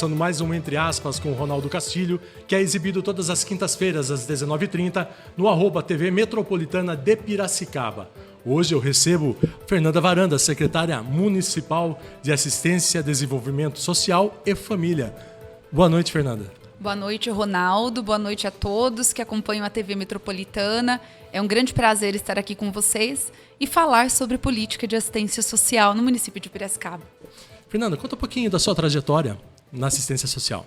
Começando mais um Entre Aspas com o Ronaldo Castilho, que é exibido todas as quintas-feiras às 19h30 no @TV Metropolitana de Piracicaba. Hoje eu recebo Fernanda Varanda, secretária municipal de Assistência, Desenvolvimento Social e Família. Boa noite, Fernanda. Boa noite, Ronaldo. Boa noite a todos que acompanham a TV Metropolitana. É um grande prazer estar aqui com vocês e falar sobre política de assistência social no município de Piracicaba. Fernanda, conta um pouquinho da sua trajetória na assistência social.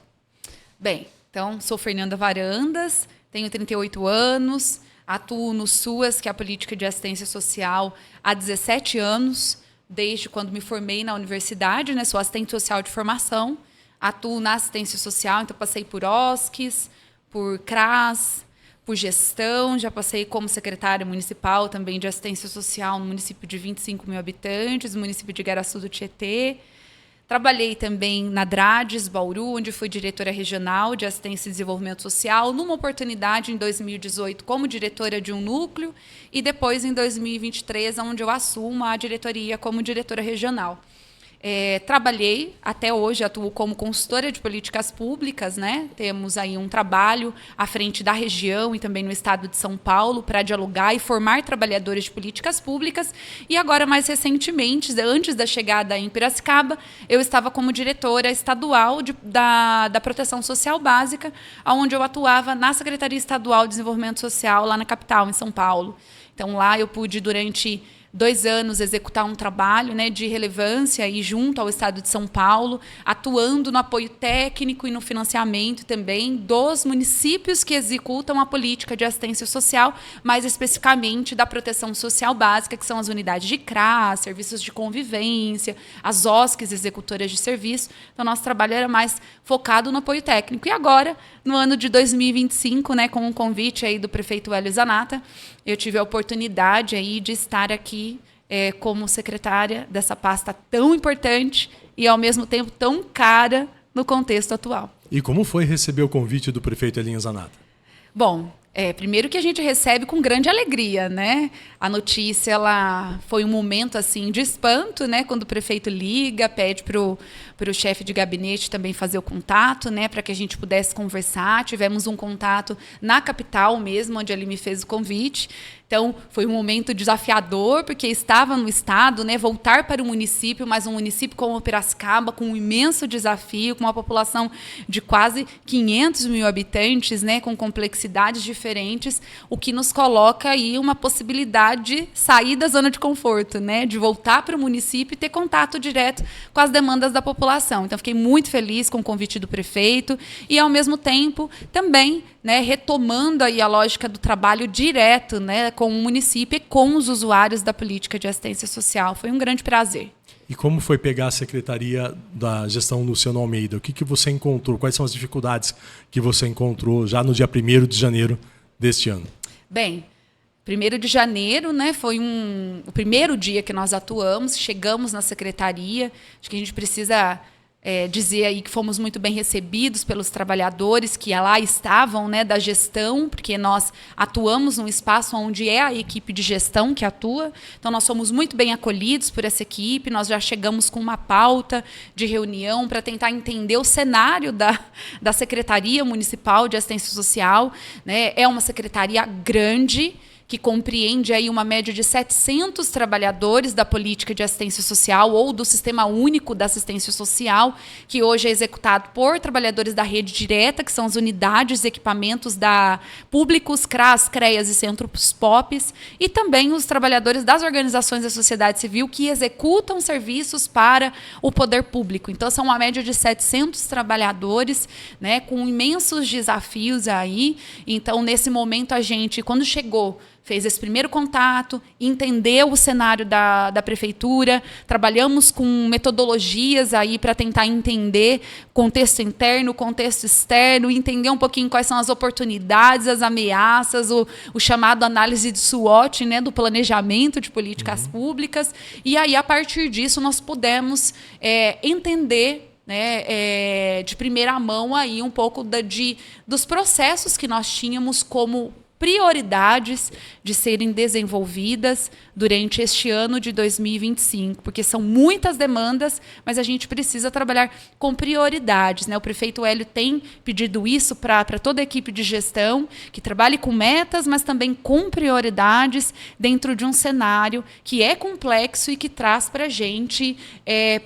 Bem, então, sou Fernanda Varandas, tenho 38 anos, atuo no SUAS, que é a política de assistência social, há 17 anos, desde quando me formei na universidade, né? Sou assistente social de formação, atuo na assistência social, então passei por OSCs, por CRAS, por gestão, já passei como secretária municipal também de assistência social no município de 25 mil habitantes, no município de Igaraçu do Tietê. Trabalhei também na DRADES, Bauru, onde fui diretora regional de assistência e desenvolvimento social, numa oportunidade em 2018 como diretora de um núcleo e depois em 2023, onde eu assumo a diretoria como diretora regional. Trabalhei, até hoje atuo como consultora de políticas públicas, né? Temos aí um trabalho à frente da região e também no estado de São Paulo para dialogar e formar trabalhadores de políticas públicas. E agora, mais recentemente, antes da chegada em Piracicaba, eu estava como diretora estadual da Proteção Social Básica, onde eu atuava na Secretaria Estadual de Desenvolvimento Social, lá na capital, em São Paulo. Então, lá eu pude, durante 2 anos, executar um trabalho, né, de relevância e junto ao Estado de São Paulo, atuando no apoio técnico e no financiamento também dos municípios que executam a política de assistência social, mais especificamente da proteção social básica, que são as unidades de CRAS, serviços de convivência, as OSCs executoras de serviço. Então, nosso trabalho era mais focado no apoio técnico. E agora, no ano de 2025, né, com um convite aí do prefeito Hélio Zanata, eu tive a oportunidade aí de estar aqui como secretária dessa pasta tão importante e, ao mesmo tempo, tão cara no contexto atual. E como foi receber o convite do prefeito Hélio Zanata? Bom, primeiro que a gente recebe com grande alegria, né? A notícia, ela foi um momento assim de espanto, né? Quando o prefeito liga, pede para o chefe de gabinete também fazer o contato, né? Para que a gente pudesse conversar. Tivemos um contato na capital mesmo, onde ele me fez o convite. Então, foi um momento desafiador, porque estava no estado, né? Voltar para o município, mas um município como Piracicaba, com um imenso desafio, com uma população de quase 500 mil habitantes, né? Com complexidades diferentes, o que nos coloca aí uma possibilidade de sair da zona de conforto, né? De voltar para o município e ter contato direto com as demandas da população. Então, fiquei muito feliz com o convite do prefeito e, ao mesmo tempo, também, né, retomando aí a lógica do trabalho direto, né, com o município e com os usuários da política de assistência social. Foi um grande prazer. E como foi pegar a secretaria da gestão Luciano Almeida? O que você encontrou? Quais são as dificuldades que você encontrou já no dia 1º de janeiro deste ano? Bem, 1º de janeiro, né, foi o primeiro dia que nós atuamos, chegamos na secretaria. Acho que a gente precisa dizer aí que fomos muito bem recebidos pelos trabalhadores que lá estavam, né, da gestão, porque nós atuamos num espaço onde é a equipe de gestão que atua. Então, nós somos muito bem acolhidos por essa equipe. Nós já chegamos com uma pauta de reunião para tentar entender o cenário da Secretaria Municipal de Assistência Social, né? É uma secretaria grande, que compreende aí uma média de 700 trabalhadores da política de assistência social ou do Sistema Único da Assistência Social, que hoje é executado por trabalhadores da rede direta, que são as unidades e equipamentos públicos, CRAS, CREAS e Centros POPs, e também os trabalhadores das organizações da sociedade civil que executam serviços para o poder público. Então, são uma média de 700 trabalhadores, né, com imensos desafios aí. Então, nesse momento, a gente, quando chegou, fez esse primeiro contato, entendeu o cenário da prefeitura, trabalhamos com metodologias aí para tentar entender contexto interno, contexto externo, entender um pouquinho quais são as oportunidades, as ameaças, o chamado análise de SWOT, né, do planejamento de políticas públicas. E aí, a partir disso, nós pudemos entender, né, de primeira mão aí um pouco dos processos que nós tínhamos como prioridades de serem desenvolvidas durante este ano de 2025, porque são muitas demandas, mas a gente precisa trabalhar com prioridades, né? O prefeito Hélio tem pedido isso para toda a equipe de gestão, que trabalhe com metas, mas também com prioridades dentro de um cenário que é complexo e que traz para a gente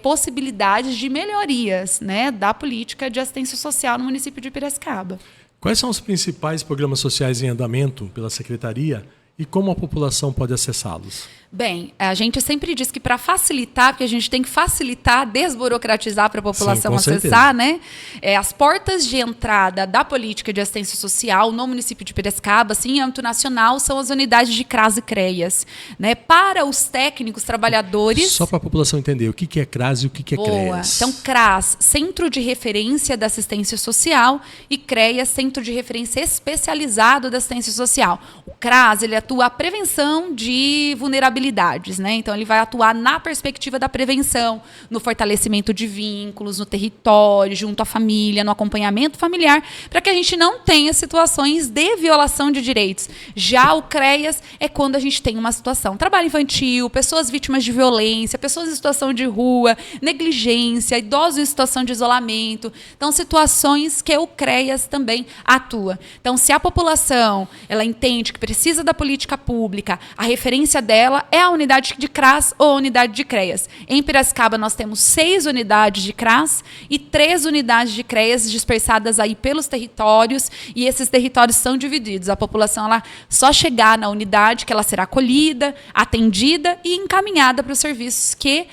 possibilidades de melhorias, né, da política de assistência social no município de Piracicaba. Quais são os principais programas sociais em andamento pela Secretaria e como a população pode acessá-los? Bem, a gente sempre diz que para facilitar, porque a gente tem que facilitar, desburocratizar para a população acessar, né? As portas de entrada da política de assistência social no município de Piracicaba, assim, em âmbito nacional, são as unidades de CRAS e CREAS, né? Para os técnicos, trabalhadores... Só para a população entender, o que é CRAS e o que é CREAS? Então, CRAS, Centro de Referência da Assistência Social, e CREAS, Centro de Referência Especializado da Assistência Social. O CRAS, ele atua a prevenção de vulnerabilidades, né? Então, ele vai atuar na perspectiva da prevenção, no fortalecimento de vínculos, no território, junto à família, no acompanhamento familiar, para que a gente não tenha situações de violação de direitos. Já o CREAS é quando a gente tem uma situação, trabalho infantil, pessoas vítimas de violência, pessoas em situação de rua, negligência, idosos em situação de isolamento. Então, situações que o CREAS também atua. Então, se a população ela entende que precisa da política pública, a referência dela é a unidade de CRAS ou a unidade de CREAS. Em Piracicaba, nós temos 6 unidades de CRAS e 3 unidades de CREAS dispersadas aí pelos territórios, e esses territórios são divididos. A população ela só chegar na unidade que ela será acolhida, atendida e encaminhada para os serviços que,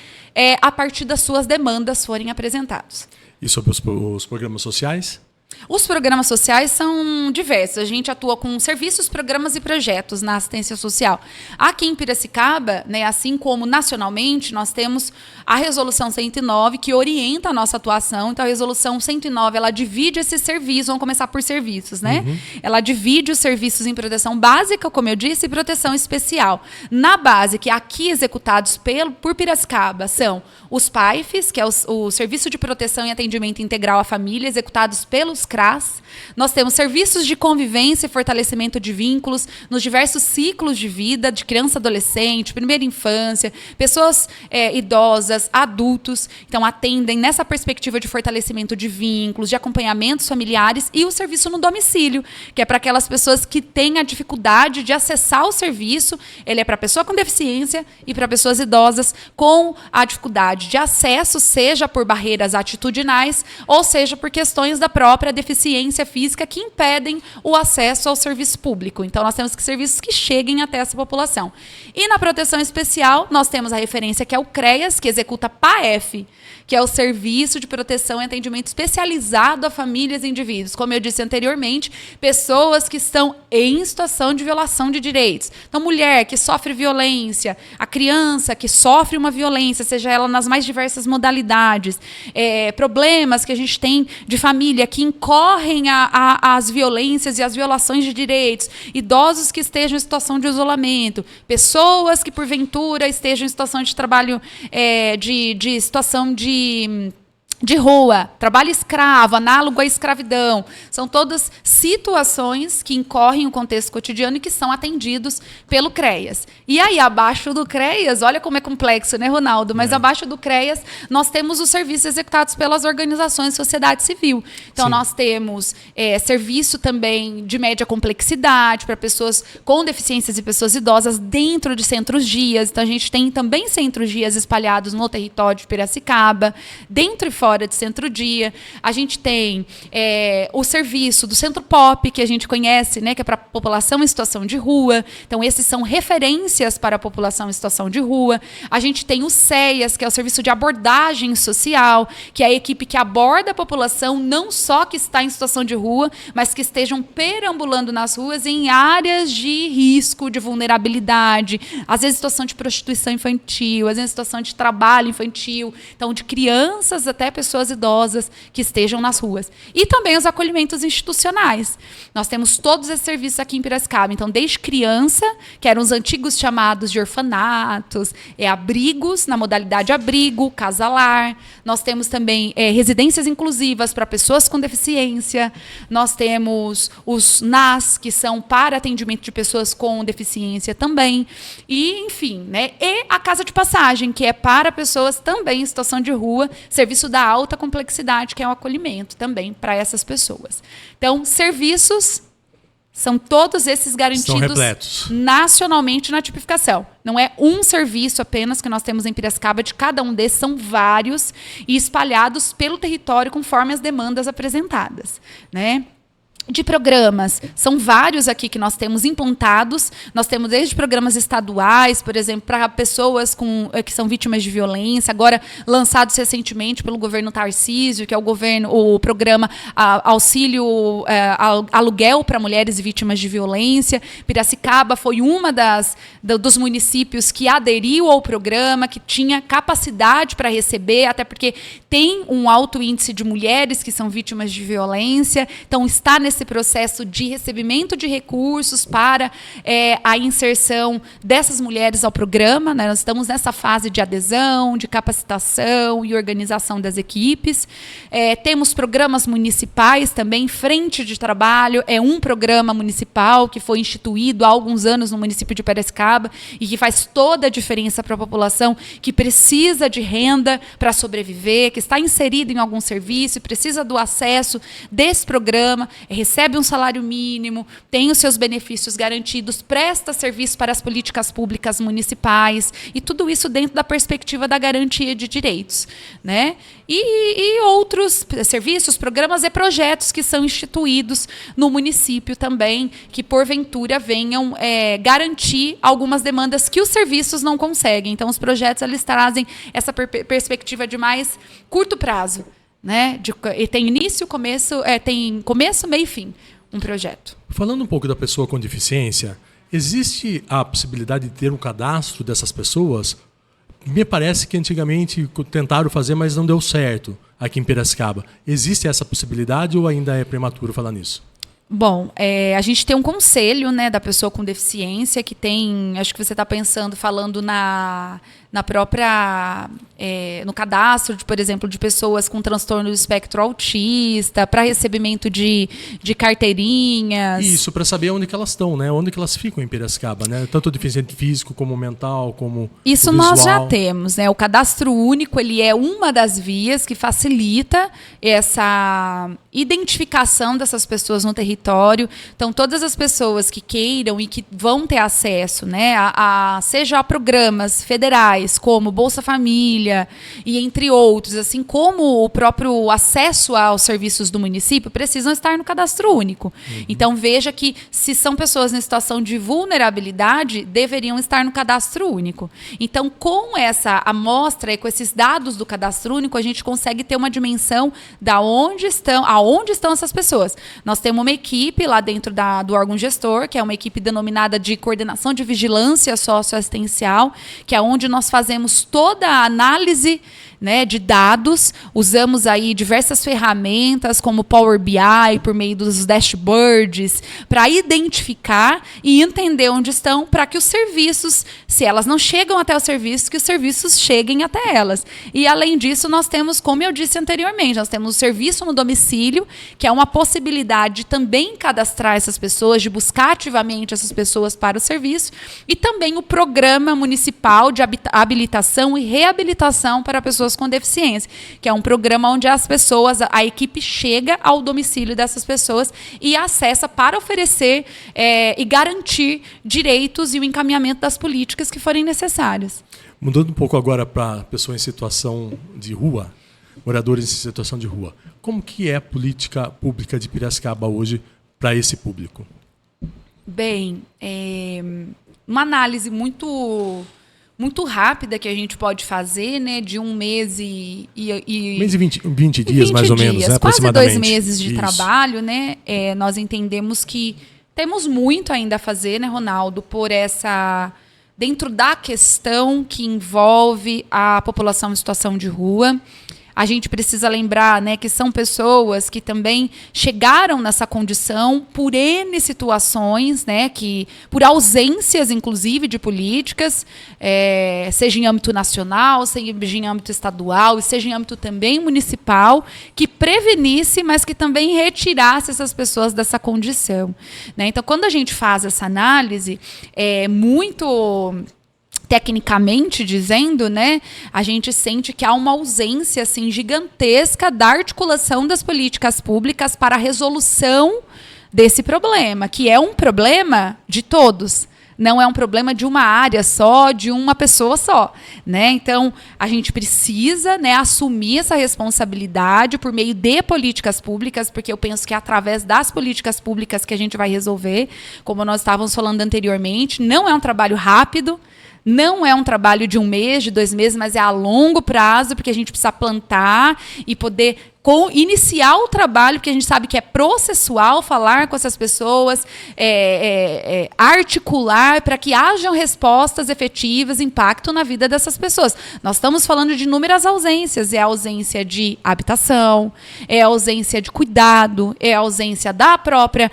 a partir das suas demandas, forem apresentados. E sobre os programas sociais? Os programas sociais são diversos. A gente atua com serviços, programas e projetos na assistência social. Aqui em Piracicaba, né, assim como nacionalmente, nós temos a Resolução 109, que orienta a nossa atuação. Então, a Resolução 109, ela divide esses serviços. Vamos começar por serviços, né? Ela divide os serviços em proteção básica, como eu disse, e proteção especial. Na básica, aqui executados por Piracicaba, são os PAIFs, que é o Serviço de Proteção e Atendimento Integral à Família, executados pelos CRAS. Nós temos serviços de convivência e fortalecimento de vínculos nos diversos ciclos de vida, de criança, adolescente, primeira infância, pessoas idosas, adultos. Então, atendem nessa perspectiva de fortalecimento de vínculos, de acompanhamentos familiares, e o serviço no domicílio, que é para aquelas pessoas que têm a dificuldade de acessar o serviço. Ele é para pessoa com deficiência e para pessoas idosas com a dificuldade de acesso, seja por barreiras atitudinais ou seja por questões da própria deficiência física que impedem o acesso ao serviço público. Então, nós temos serviços que cheguem até essa população. E na proteção especial, nós temos a referência que é o CREAS, que executa PAEF, que é o Serviço de Proteção e Atendimento Especializado a Famílias e Indivíduos. Como eu disse anteriormente, pessoas que estão em situação de violação de direitos. Então, mulher que sofre violência, a criança que sofre uma violência, seja ela nas mais diversas modalidades, problemas que a gente tem de família que incorrem às violências e às violações de direitos, idosos que estejam em situação de isolamento, pessoas que, porventura, estejam em situação de trabalho, de situação de rua, trabalho escravo, análogo à escravidão. São todas situações que incorrem no contexto cotidiano e que são atendidos pelo CREAS. E aí, abaixo do CREAS, olha como é complexo, né, Ronaldo? Mas abaixo do CREAS, nós temos os serviços executados pelas organizações de sociedade civil. Então, nós temos serviço também de média complexidade para pessoas com deficiências e pessoas idosas dentro de centros-dias. Então, a gente tem também centros-dias espalhados no território de Piracicaba, dentro e fora de centro-dia. A gente tem o serviço do Centro Pop, que a gente conhece, né, que é para a população em situação de rua. Então, esses são referências para a população em situação de rua. A gente tem o CEAS, que é o Serviço de Abordagem Social, que é a equipe que aborda a população, não só que está em situação de rua, mas que estejam perambulando nas ruas em áreas de risco, de vulnerabilidade, às vezes em situação de prostituição infantil, às vezes em situação de trabalho infantil, então de crianças até pessoas pessoas idosas que estejam nas ruas. E também os acolhimentos institucionais. Nós temos todos esses serviços aqui em Piracicaba. Então, desde criança, que eram os antigos chamados de orfanatos, abrigos, na modalidade abrigo, casalar. Nós temos também residências inclusivas para pessoas com deficiência. Nós temos os NAS, que são para atendimento de pessoas com deficiência também. E, enfim, né? E a casa de passagem, que é para pessoas também em situação de rua, serviço da alta complexidade, que é o acolhimento também para essas pessoas. Então, serviços são todos esses garantidos nacionalmente na tipificação. Não é um serviço apenas que nós temos em Piracicaba, de cada um desses são vários e espalhados pelo território conforme as demandas apresentadas, né? De programas, são vários aqui que nós temos implantados. Nós temos desde programas estaduais, por exemplo, para pessoas que são vítimas de violência, agora lançados recentemente pelo governo Tarcísio, que é o programa Auxílio Aluguel para Mulheres e Vítimas de Violência. Piracicaba foi uma dos municípios que aderiu ao programa, que tinha capacidade para receber, até porque tem um alto índice de mulheres que são vítimas de violência, então está nesse processo de recebimento de recursos para a inserção dessas mulheres ao programa, né? Nós estamos nessa fase de adesão, de capacitação e organização das equipes. Temos programas municipais também, Frente de Trabalho é um programa municipal que foi instituído há alguns anos no município de Piracicaba e que faz toda a diferença para a população que precisa de renda para sobreviver, que está inserida em algum serviço e precisa do acesso desse programa, recebe um salário mínimo, tem os seus benefícios garantidos, presta serviço para as políticas públicas municipais, e tudo isso dentro da perspectiva da garantia de direitos, né? E outros serviços, programas e projetos que são instituídos no município também, que porventura venham garantir algumas demandas que os serviços não conseguem. Então, os projetos eles trazem essa perspectiva de mais curto prazo, né? E tem início, começo, tem começo, meio e fim, um projeto. Falando um pouco da pessoa com deficiência, existe a possibilidade de ter um cadastro dessas pessoas? Me parece que antigamente tentaram fazer, mas não deu certo aqui em Piracicaba. Existe essa possibilidade ou ainda é prematuro falar nisso? Bom, a gente tem um conselho, né, da pessoa com deficiência, que tem, acho que você está falando na própria, no cadastro, por exemplo, de pessoas com transtorno do espectro autista, para recebimento de carteirinhas. Isso, para saber onde que elas estão, né? Onde que elas ficam em Piracicaba, né? Tanto o deficiente físico como mental, como isso nós já temos, né? O cadastro único, ele é uma das vias que facilita essa identificação dessas pessoas no território. Então, todas as pessoas que queiram e que vão ter acesso, né, seja a programas federais, como Bolsa Família e entre outros, assim como o próprio acesso aos serviços do município, precisam estar no cadastro único. Uhum. Então, veja que se são pessoas em situação de vulnerabilidade, deveriam estar no cadastro único. Então, com essa amostra e com esses dados do cadastro único, a gente consegue ter uma dimensão aonde estão essas pessoas. Nós temos uma equipe lá dentro do órgão gestor, que é uma equipe denominada de coordenação de vigilância socioassistencial, que é onde nós fazemos toda a análise, né, de dados, usamos aí diversas ferramentas como Power BI, por meio dos dashboards, para identificar e entender onde estão, para que os serviços, se elas não chegam até os serviços, que os serviços cheguem até elas. E, além disso, nós temos, como eu disse anteriormente, nós temos o serviço no domicílio, que é uma possibilidade de também cadastrar essas pessoas, de buscar ativamente essas pessoas para o serviço, e também o programa municipal de habilitação e reabilitação para pessoas com deficiência, que é um programa onde as pessoas, a equipe chega ao domicílio dessas pessoas e acessa para oferecer e garantir direitos e o encaminhamento das políticas que forem necessárias. Mudando um pouco agora para pessoas em situação de rua, moradores em situação de rua, como que é a política pública de Piracicaba hoje para esse público? Bem, uma análise muito rápida que a gente pode fazer, né, de um mês e 20 dias, mais ou menos, né, quase aproximadamente. 2 meses de trabalho, né, nós entendemos que temos muito ainda a fazer, né, Ronaldo, dentro da questão que envolve a população em situação de rua. a gente precisa lembrar, né, que são pessoas que também chegaram nessa condição por N situações, né, que, por ausências, inclusive, de políticas, seja em âmbito nacional, seja em âmbito estadual, e seja em âmbito também municipal, que prevenisse, mas que também retirasse essas pessoas dessa condição, né? Então, quando a gente faz essa análise, muito tecnicamente dizendo, né, a gente sente que há uma ausência assim, gigantesca da articulação das políticas públicas para a resolução desse problema, que é um problema de todos. Não é um problema de uma área só, de uma pessoa só, né? Então, a gente precisa, né, assumir essa responsabilidade por meio de políticas públicas, porque eu penso que é através das políticas públicas que a gente vai resolver, como nós estávamos falando anteriormente. Não é um trabalho rápido, não é um trabalho de 1 mês, de 2 meses, mas é a longo prazo, porque a gente precisa plantar e poder iniciar o trabalho, porque a gente sabe que é processual, falar com essas pessoas, articular para que hajam respostas efetivas, impacto na vida dessas pessoas. Nós estamos falando de inúmeras ausências. É a ausência de habitação, é a ausência de cuidado, é a ausência da própria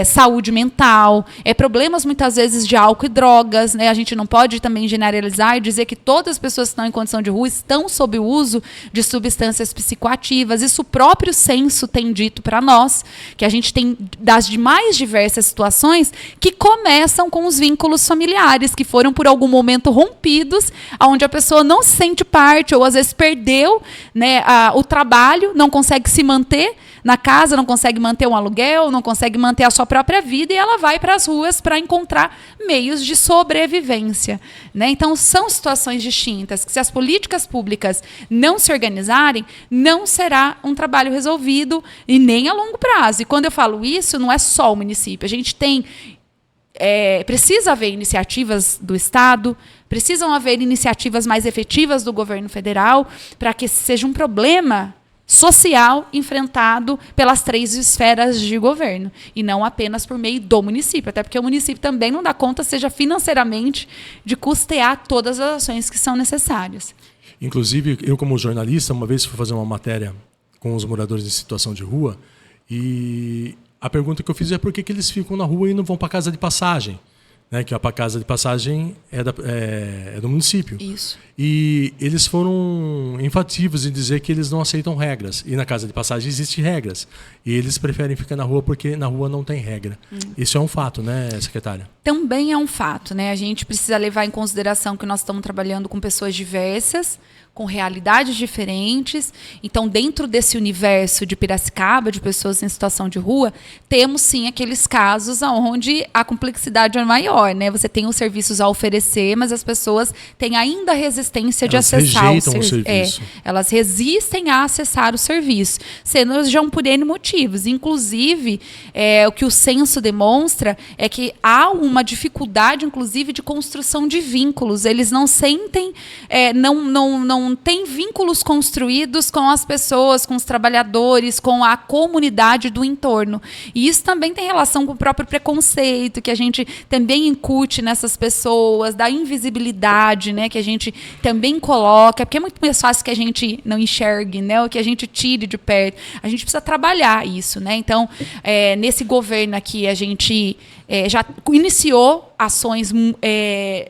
saúde mental, problemas muitas vezes de álcool e drogas, né? A gente não pode também generalizar e dizer que todas as pessoas que estão em condição de rua estão sob o uso de substâncias psicoativas. Isso o próprio censo tem dito para nós, que a gente tem das mais diversas situações que começam com os vínculos familiares, que foram por algum momento rompidos, onde a pessoa não se sente parte, ou às vezes perdeu, né, o trabalho, não consegue se manter na casa, não consegue manter um aluguel, não consegue manter a sua própria vida, e ela vai para as ruas para encontrar meios de sobrevivência, né? Então, são situações distintas, que se as políticas públicas não se organizarem, não será um trabalho resolvido, e nem a longo prazo. E quando eu falo isso, não é só o município. A gente tem... precisa haver iniciativas do Estado, precisam haver iniciativas mais efetivas do governo federal, para que seja um problema social enfrentado pelas 3 esferas de governo, e não apenas por meio do município, até porque o município também não dá conta, seja financeiramente, de custear todas as ações que são necessárias. Inclusive, eu como jornalista, uma vez fui fazer uma matéria com os moradores em situação de rua, e a pergunta que eu fiz é por que eles ficam na rua e não vão para a casa de passagem, né? Que a casa de passagem é do município. Isso. E eles foram enfativos em dizer que eles não aceitam regras. E na casa de passagem existem regras. E eles preferem ficar na rua porque na rua não tem regra. Isso é um fato, né, secretária? Também é um fato, né? A gente precisa levar em consideração que nós estamos trabalhando com pessoas diversas, com realidades diferentes. Então, dentro desse universo de Piracicaba, de pessoas em situação de rua, temos sim aqueles casos onde a complexidade é maior, né? Você tem os serviços a oferecer, mas as pessoas têm ainda resistência de acessar o serviço. Elas resistem a acessar o serviço, sendo já por N motivos. Inclusive, o que o censo demonstra é que há uma dificuldade, inclusive, de construção de vínculos. Eles não sentem, não têm vínculos construídos com as pessoas, com os trabalhadores, com a comunidade do entorno. E isso também tem relação com o próprio preconceito, que a gente também incute nessas pessoas, da invisibilidade, né, que a gente também coloca, porque é muito mais fácil que a gente não enxergue, né, ou que a gente tire de perto. A gente precisa trabalhar isso, né? Então, nesse governo aqui, a gente já iniciou ações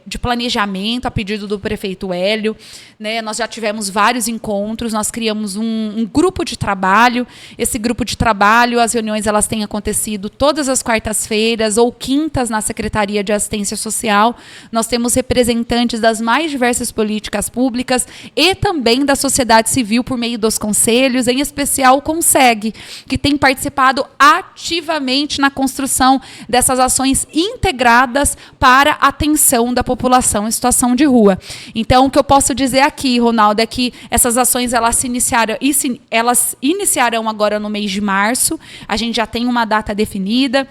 de planejamento a pedido do prefeito Hélio, né? Nós já tivemos vários encontros, nós criamos um grupo de trabalho. Esse grupo de trabalho, as reuniões elas têm acontecido todas as quartas-feiras ou quintas na Secretaria de Assistência Social. Nós temos representantes das mais diversas políticas públicas e também da sociedade civil por meio dos conselhos, em especial o CONSEG, que tem participado ativamente na construção dessas ações integradas para a atenção da população em situação de rua. Então, o que eu posso dizer aqui, Ronaldo, é que essas ações elas iniciarão agora no mês de março. A gente já tem uma data definida.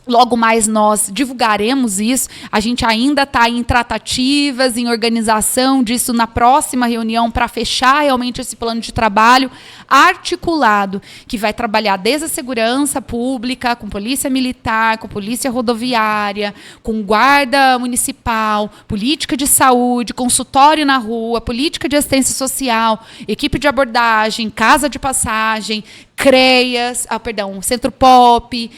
Logo mais nós divulgaremos isso. A gente ainda está em tratativas, em organização disso na próxima reunião para fechar realmente esse plano de trabalho articulado, que vai trabalhar desde a segurança pública, com polícia militar, com polícia rodoviária, com guarda municipal, política de saúde, consultório na rua, política de assistência social, equipe de abordagem, casa de passagem, CREAS, Centro Pop,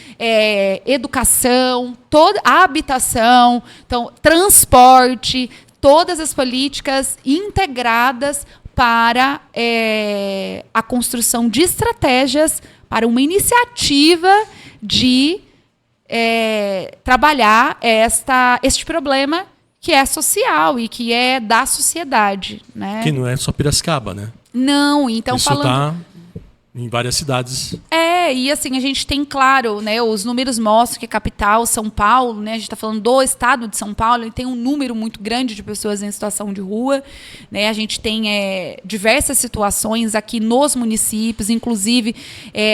educação, toda a habitação, então, transporte, todas as políticas integradas para a construção de estratégias para uma iniciativa de trabalhar este problema que é social e que é da sociedade, né? Que não é só Piracicaba, né? Não, então isso falando... Tá em várias cidades. E assim, a gente tem, claro, né, os números mostram que a capital, São Paulo, né, a gente está falando do estado de São Paulo, e tem um número muito grande de pessoas em situação de rua. Né, a gente tem diversas situações aqui nos municípios, inclusive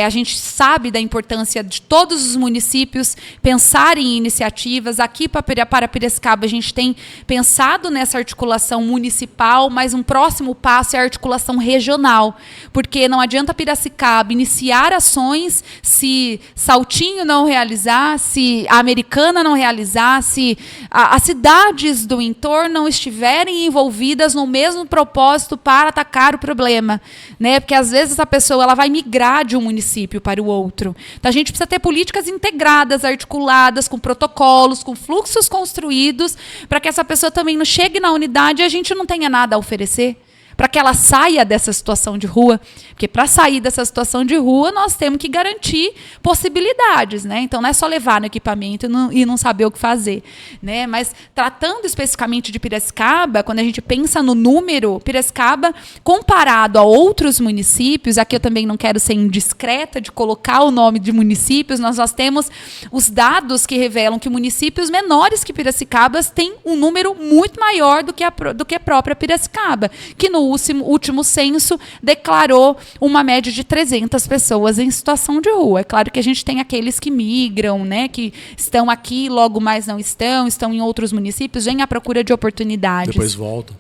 a gente sabe da importância de todos os municípios pensarem em iniciativas. Aqui para Piracicaba, a gente tem pensado nessa articulação municipal, mas um próximo passo é a articulação regional, porque não adianta Piracicaba iniciar ações se Saltinho não realizar, se a Americana não realizar, se as cidades do entorno não estiverem envolvidas no mesmo propósito para atacar o problema, né? Porque às vezes essa pessoa ela vai migrar de um município para o outro. Então a gente precisa ter políticas integradas, articuladas, com protocolos, com fluxos construídos, para que essa pessoa também não chegue na unidade e a gente não tenha nada a oferecer, para que ela saia dessa situação de rua. Porque para sair dessa situação de rua, nós temos que garantir possibilidades, né? Então, não é só levar no equipamento e não saber o que fazer, né? Mas, tratando especificamente de Piracicaba, quando a gente pensa no número, Piracicaba, comparado a outros municípios, aqui eu também não quero ser indiscreta de colocar o nome de municípios, nós temos os dados que revelam que municípios menores que Piracicaba têm um número muito maior do que a própria Piracicaba, que no último censo declarou uma média de 300 pessoas em situação de rua. É claro que a gente tem aqueles que migram, né, que estão aqui, logo mais não estão em outros municípios, vêm à procura de oportunidades. Depois voltam.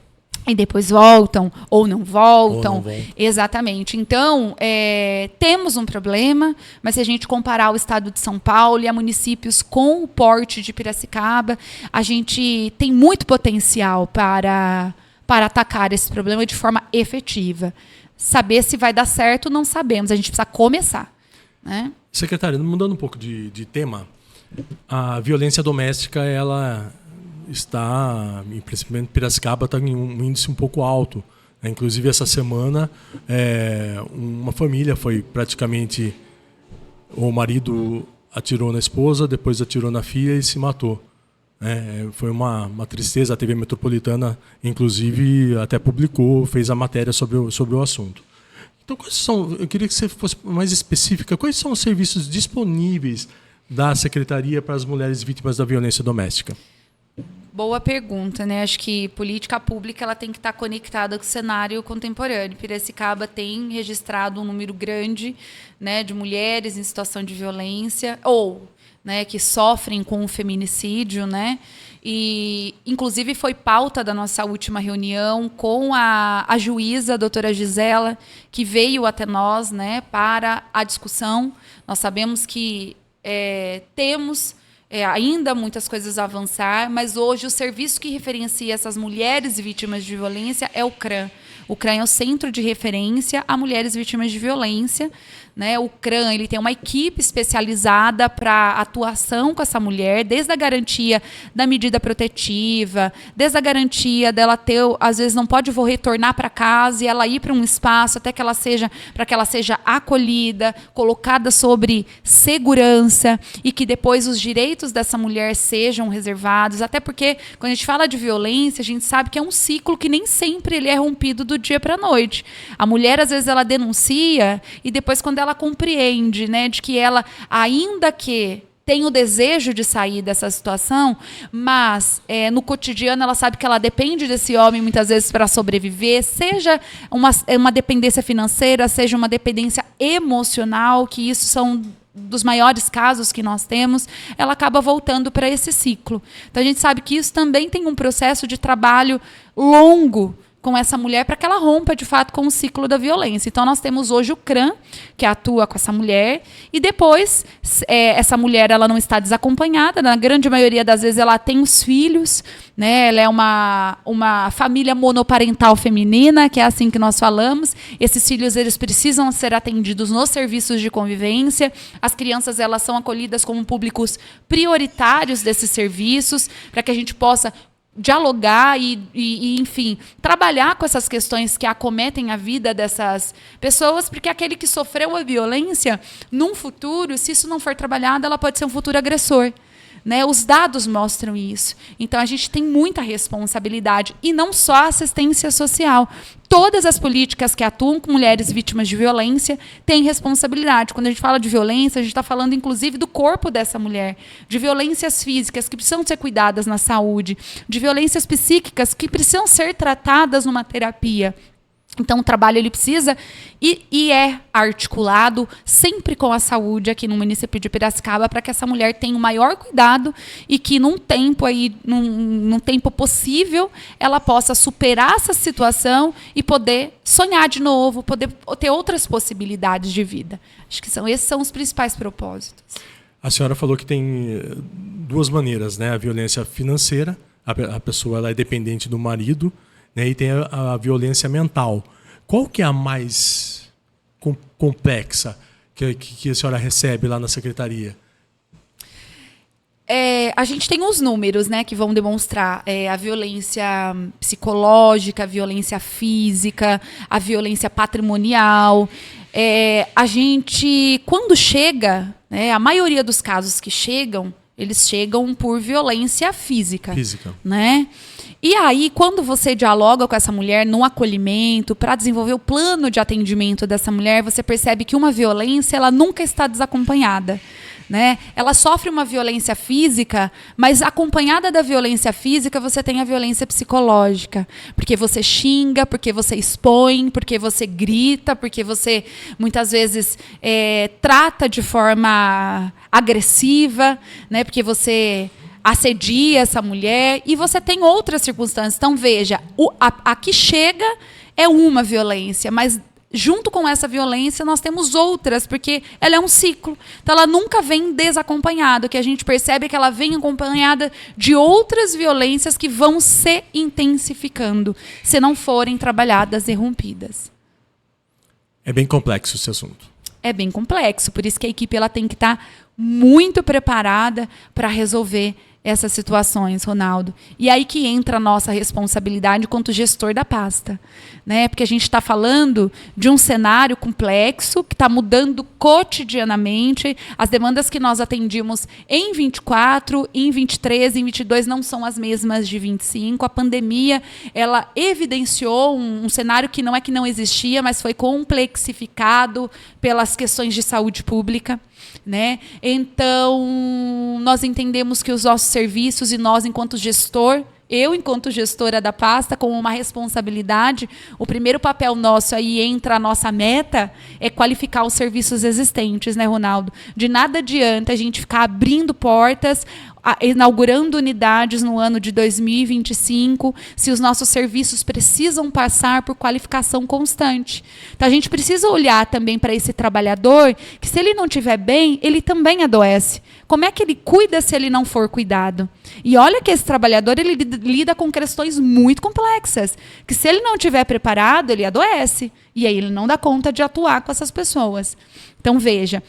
E depois voltam, ou não voltam. Exatamente. Então, temos um problema, mas se a gente comparar o estado de São Paulo e a municípios com o porte de Piracicaba, a gente tem muito potencial para atacar esse problema de forma efetiva. Saber se vai dar certo, não sabemos. A gente precisa começar, né? Secretária, mudando um pouco de tema, a violência doméstica, ela está, principalmente em Piracicaba, está em um índice um pouco alto. Inclusive, essa semana, uma família foi praticamente... O marido atirou na esposa, depois atirou na filha e se matou. Foi uma tristeza. A TV Metropolitana, inclusive, até publicou, fez a matéria sobre o assunto. Então, eu queria que você fosse mais específica. Quais são os serviços disponíveis da Secretaria para as mulheres vítimas da violência doméstica? Boa pergunta, né? Acho que política pública ela tem que estar conectada com o cenário contemporâneo. Piracicaba tem registrado um número grande, né, de mulheres em situação de violência ou, né, que sofrem com o feminicídio, né? E, inclusive, foi pauta da nossa última reunião com a juíza, a doutora Gisela, que veio até nós, né, para a discussão. Nós sabemos que temos ainda muitas coisas a avançar, mas hoje o serviço que referencia essas mulheres vítimas de violência é o CRAM. O CRAM é o Centro de Referência a Mulheres Vítimas de Violência, né? O CRAM ele tem uma equipe especializada para atuação com essa mulher, desde a garantia da medida protetiva, desde a garantia dela ter, às vezes não pode retornar para casa e ela ir para um espaço até que ela seja, para que ela seja acolhida, colocada sobre segurança e que depois os direitos dessa mulher sejam reservados, até porque quando a gente fala de violência, a gente sabe que é um ciclo que nem sempre ele é rompido do dia para a noite. A mulher, às vezes, ela denuncia e depois, quando ela compreende, né, de que ela, ainda que tem o desejo de sair dessa situação, mas no cotidiano ela sabe que ela depende desse homem muitas vezes para sobreviver, seja uma dependência financeira, seja uma dependência emocional, que isso são dos maiores casos que nós temos, ela acaba voltando para esse ciclo. Então, a gente sabe que isso também tem um processo de trabalho longo com essa mulher para que ela rompa, de fato, com o ciclo da violência. Então, nós temos hoje o CRAM, que atua com essa mulher, e depois, essa mulher ela não está desacompanhada, na grande maioria das vezes ela tem os filhos, né? Ela é uma família monoparental feminina, que é assim que nós falamos. Esses filhos eles precisam ser atendidos nos serviços de convivência. As crianças elas são acolhidas como públicos prioritários desses serviços, para que a gente possa dialogar e, enfim, trabalhar com essas questões que acometem a vida dessas pessoas, porque aquele que sofreu a violência, num futuro, se isso não for trabalhado, ela pode ser um futuro agressor. Né? Os dados mostram isso. Então, a gente tem muita responsabilidade. E não só a assistência social. Todas as políticas que atuam com mulheres vítimas de violência têm responsabilidade. Quando a gente fala de violência, a gente está falando, inclusive, do corpo dessa mulher. De violências físicas que precisam ser cuidadas na saúde. De violências psíquicas que precisam ser tratadas numa terapia. Então, o trabalho ele precisa e é articulado sempre com a saúde aqui no município de Piracicaba para que essa mulher tenha o maior cuidado e que num tempo possível ela possa superar essa situação e poder sonhar de novo, poder ter outras possibilidades de vida. Acho que esses são os principais propósitos. A senhora falou que tem duas maneiras, né? A violência financeira, a pessoa ela é dependente do marido, né, e tem a violência mental. Qual que é a mais complexa que a senhora recebe lá na secretaria? A gente tem os números, né, que vão demonstrar a violência psicológica, a violência física, a violência patrimonial. A gente, quando chega, né, a maioria dos casos que chegam, eles chegam por violência física. Né? E aí, quando você dialoga com essa mulher no acolhimento, para desenvolver o plano de atendimento dessa mulher, você percebe que uma violência ela nunca está desacompanhada. Né? Ela sofre uma violência física, mas acompanhada da violência física, você tem a violência psicológica. Porque você xinga, porque você expõe, porque você grita, porque você, muitas vezes, trata de forma agressiva, né? Porque você assedia essa mulher e você tem outras circunstâncias. Então, veja, a que chega é uma violência, mas junto com essa violência nós temos outras, porque ela é um ciclo. Então, ela nunca vem desacompanhada. O que a gente percebe é que ela vem acompanhada de outras violências que vão se intensificando, se não forem trabalhadas e rompidas. É bem complexo esse assunto. É bem complexo, por isso que a equipe ela tem que estar muito preparada para resolver essas situações, Ronaldo. E aí que entra a nossa responsabilidade enquanto gestor da pasta. Né? Porque a gente está falando de um cenário complexo que está mudando cotidianamente. As demandas que nós atendimos em 24, em 23, em 22 não são as mesmas de 25. A pandemia ela evidenciou um cenário que não é que não existia, mas foi complexificado pelas questões de saúde pública. Né? Então, nós entendemos que os nossos serviços e nós, enquanto gestor, eu, enquanto gestora da pasta, com uma responsabilidade, o primeiro papel nosso aí entra a nossa meta é qualificar os serviços existentes, né, Ronaldo? De nada adianta a gente ficar abrindo portas, inaugurando unidades no ano de 2025, se os nossos serviços precisam passar por qualificação constante. Então, a gente precisa olhar também para esse trabalhador, que se ele não estiver bem, ele também adoece. Como é que ele cuida se ele não for cuidado? E olha que esse trabalhador ele lida com questões muito complexas, que se ele não estiver preparado, ele adoece. E aí ele não dá conta de atuar com essas pessoas. Então, veja,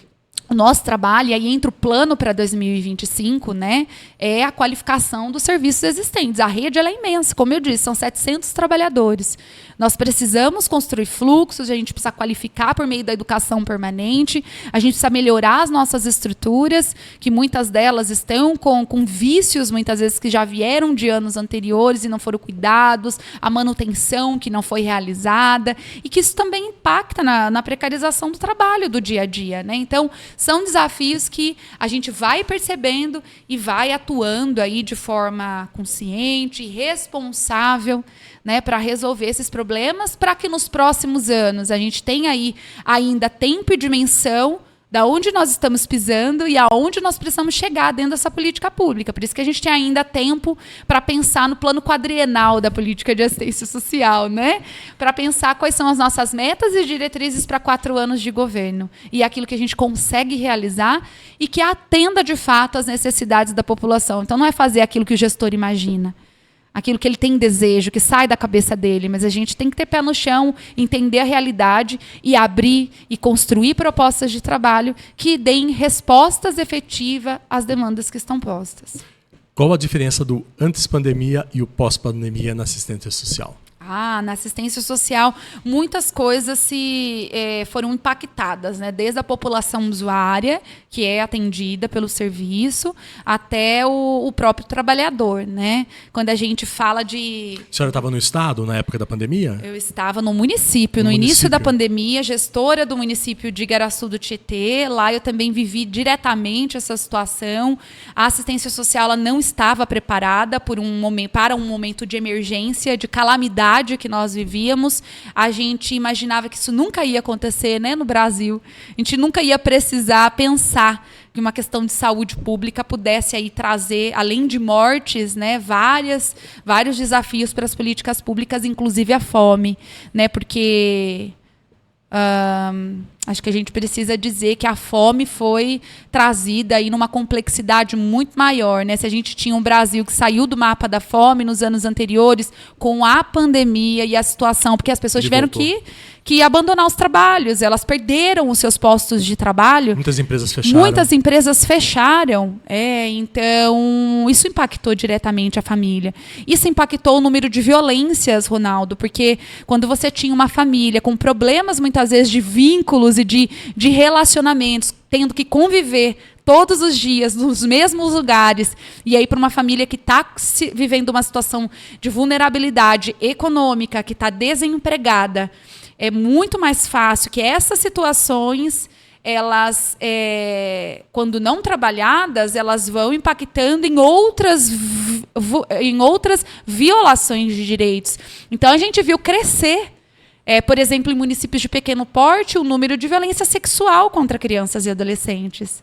o nosso trabalho, e aí entra o plano para 2025, né, é a qualificação dos serviços existentes. A rede ela é imensa, como eu disse, são 700 trabalhadores. Nós precisamos construir fluxos, a gente precisa qualificar por meio da educação permanente, a gente precisa melhorar as nossas estruturas, que muitas delas estão com vícios, muitas vezes que já vieram de anos anteriores e não foram cuidados, a manutenção que não foi realizada, e que isso também impacta na precarização do trabalho do dia a dia. Né? Então, são desafios que a gente vai percebendo e vai atuando aí de forma consciente e responsável, né, para resolver esses problemas, para que nos próximos anos a gente tenha aí ainda tempo e dimensão da onde nós estamos pisando e aonde nós precisamos chegar dentro dessa política pública. Por isso que a gente tem ainda tempo para pensar no plano quadrienal da política de assistência social, né? Para pensar quais são as nossas metas e diretrizes para 4 anos de governo e aquilo que a gente consegue realizar e que atenda de fato às necessidades da população. Então não é fazer aquilo que o gestor imagina, aquilo que ele tem desejo, que sai da cabeça dele, mas a gente tem que ter pé no chão, entender a realidade e abrir e construir propostas de trabalho que deem respostas efetivas às demandas que estão postas. Qual a diferença do antes-pandemia e o pós-pandemia na assistência social? Na assistência social, muitas coisas foram impactadas, né? Desde a população usuária, que é atendida pelo serviço, até o próprio trabalhador, né? Quando a gente fala de... A senhora estava no estado na época da pandemia? Eu estava no município, no início da pandemia, gestora do município de Igaraçu do Tietê. Lá eu também vivi diretamente essa situação. A assistência social ela não estava preparada para um momento de emergência, de calamidade que nós vivíamos. A gente imaginava que isso nunca ia acontecer, né, no Brasil. A gente nunca ia precisar pensar que uma questão de saúde pública pudesse aí trazer, além de mortes, né, vários desafios para as políticas públicas, inclusive a fome, né, porque acho que a gente precisa dizer que a fome foi trazida aí numa complexidade muito maior, né? Se a gente tinha um Brasil que saiu do mapa da fome nos anos anteriores, com a pandemia e a situação, porque as pessoas tiveram que abandonar os trabalhos, elas perderam os seus postos de trabalho. Muitas empresas fecharam. Muitas empresas fecharam. Então, isso impactou diretamente a família. Isso impactou o número de violências, Ronaldo, porque quando você tinha uma família com problemas, muitas vezes, de vínculos e de relacionamentos, tendo que conviver todos os dias nos mesmos lugares, e aí para uma família que está vivendo uma situação de vulnerabilidade econômica, que está desempregada, é muito mais fácil que essas situações, elas, quando não trabalhadas, elas vão impactando em outras violações de direitos. Então, a gente viu crescer, por exemplo, em municípios de pequeno porte, o número de violência sexual contra crianças e adolescentes.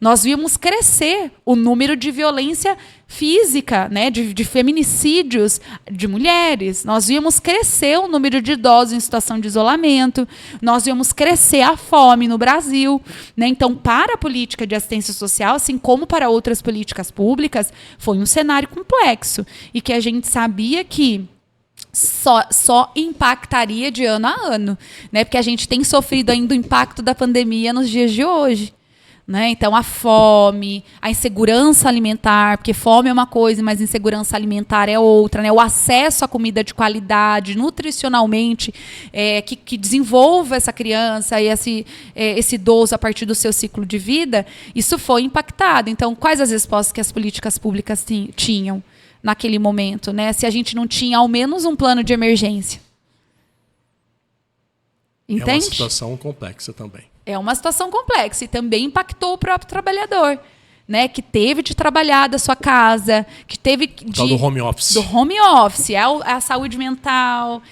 Nós vimos crescer o número de violência física, né, de feminicídios de mulheres. Nós vimos crescer o número de idosos em situação de isolamento. Nós vimos crescer a fome no Brasil, né? Então, para a política de assistência social, assim como para outras políticas públicas, foi um cenário complexo e que a gente sabia que só impactaria de ano a ano, né? Porque a gente tem sofrido ainda o impacto da pandemia nos dias de hoje. Né? Então, a fome, a insegurança alimentar, porque fome é uma coisa, mas insegurança alimentar é outra, né? O acesso à comida de qualidade, nutricionalmente, que desenvolva essa criança e esse idoso a partir do seu ciclo de vida, isso foi impactado. Então, quais as respostas que as políticas públicas tinham naquele momento, né? Se a gente não tinha ao menos um plano de emergência? Entende? É uma situação complexa também. É uma situação complexa e também impactou o próprio trabalhador, né? Que teve de trabalhar da sua casa, que teve do home office. Do home office, a saúde mental,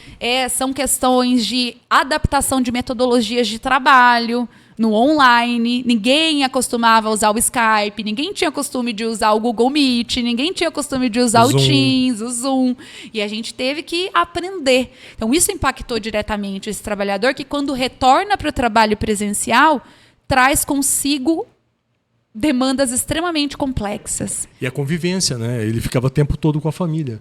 são questões de adaptação de metodologias de trabalho no online. Ninguém acostumava a usar o Skype, ninguém tinha costume de usar o Google Meet, ninguém tinha costume de usar o Teams, o Zoom. E a gente teve que aprender. Então, isso impactou diretamente esse trabalhador que, quando retorna para o trabalho presencial, traz consigo demandas extremamente complexas. E a convivência, né? Ele ficava o tempo todo com a família.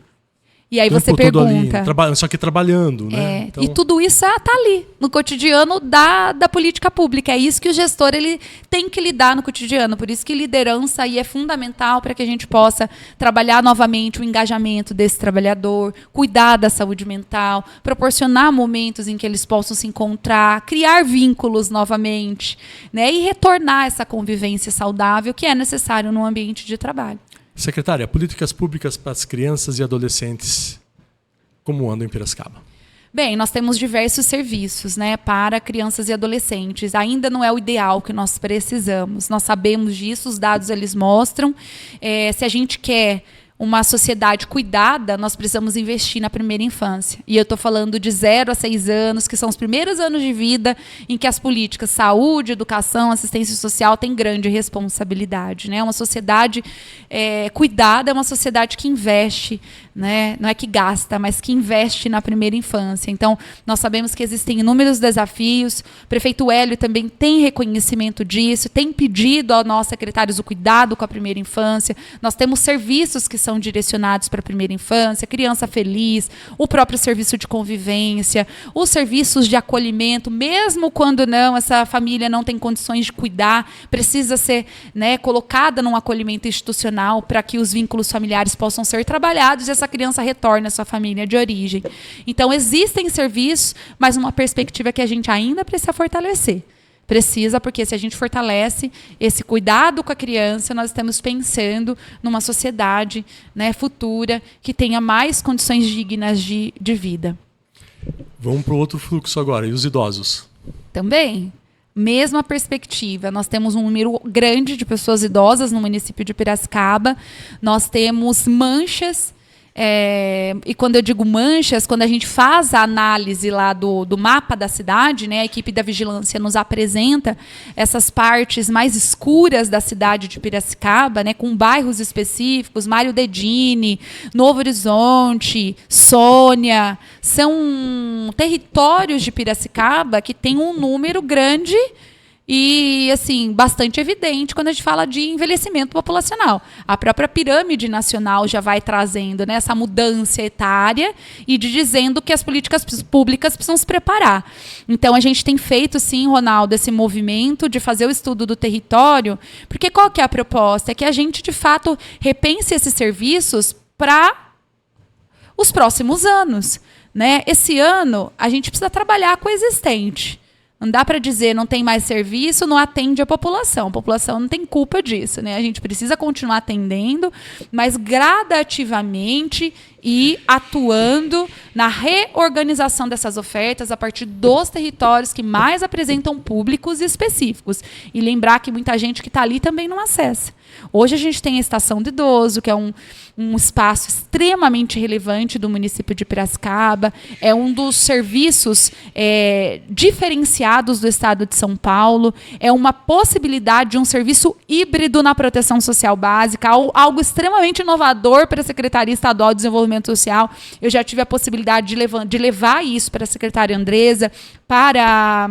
E aí você pergunta... Ali, só que trabalhando, né? Então... E tudo isso está ali, no cotidiano da política pública. É isso que o gestor ele tem que lidar no cotidiano. Por isso que liderança aí é fundamental para que a gente possa trabalhar novamente o engajamento desse trabalhador, cuidar da saúde mental, proporcionar momentos em que eles possam se encontrar, criar vínculos novamente, né? E retornar essa convivência saudável que é necessário no ambiente de trabalho. Secretária, políticas públicas para as crianças e adolescentes, como andam em Piracicaba? Bem, nós temos diversos serviços, né, para crianças e adolescentes. Ainda não é o ideal que nós precisamos. Nós sabemos disso, os dados eles mostram. Se a gente quer uma sociedade cuidada, nós precisamos investir na primeira infância. E eu estou falando de 0 a 6 anos, que são os primeiros anos de vida em que as políticas saúde, educação, assistência social têm grande responsabilidade. Né? Uma sociedade cuidada é uma sociedade que investe, né? Não é que gasta, mas que investe na primeira infância. Então, nós sabemos que existem inúmeros desafios. O prefeito Hélio também tem reconhecimento disso, tem pedido a nós secretários o cuidado com a primeira infância. Nós temos serviços que são direcionados para a primeira infância, Criança Feliz, o próprio serviço de convivência, os serviços de acolhimento, mesmo quando essa família não tem condições de cuidar, precisa ser, né, colocada num acolhimento institucional para que os vínculos familiares possam ser trabalhados e essa criança retorne à sua família de origem. Então, existem serviços, mas uma perspectiva que a gente ainda precisa fortalecer. Precisa, porque se a gente fortalece esse cuidado com a criança, nós estamos pensando numa sociedade, né, futura que tenha mais condições dignas de vida. Vamos para o outro fluxo agora, e os idosos? Também. Mesma perspectiva. Nós temos um número grande de pessoas idosas no município de Piracicaba. Nós temos manchas. E quando eu digo manchas, quando a gente faz a análise lá do mapa da cidade, né, a equipe da vigilância nos apresenta essas partes mais escuras da cidade de Piracicaba, né, com bairros específicos, Mário Dedini, Novo Horizonte, Sônia, são territórios de Piracicaba que tem um número grande e, assim, bastante evidente quando a gente fala de envelhecimento populacional. A própria pirâmide nacional já vai trazendo, né, essa mudança etária e dizendo que as políticas públicas precisam se preparar. Então, a gente tem feito, sim, Ronaldo, esse movimento de fazer o estudo do território, porque qual que é a proposta? É que a gente, de fato, repense esses serviços para os próximos anos. Né? Esse ano, a gente precisa trabalhar com o existente. Não dá para dizer não tem mais serviço, não atende a população não tem culpa disso. Né? A gente precisa continuar atendendo, mas gradativamente e atuando na reorganização dessas ofertas a partir dos territórios que mais apresentam públicos específicos. E lembrar que muita gente que está ali também não acessa. Hoje a gente tem a Estação do Idoso, que é um espaço extremamente relevante do município de Piracicaba, é um dos serviços diferenciados do estado de São Paulo, é uma possibilidade de um serviço híbrido na proteção social básica, algo extremamente inovador para a Secretaria Estadual de Desenvolvimento Social. Eu já tive a possibilidade de levar isso para a secretária Andresa, para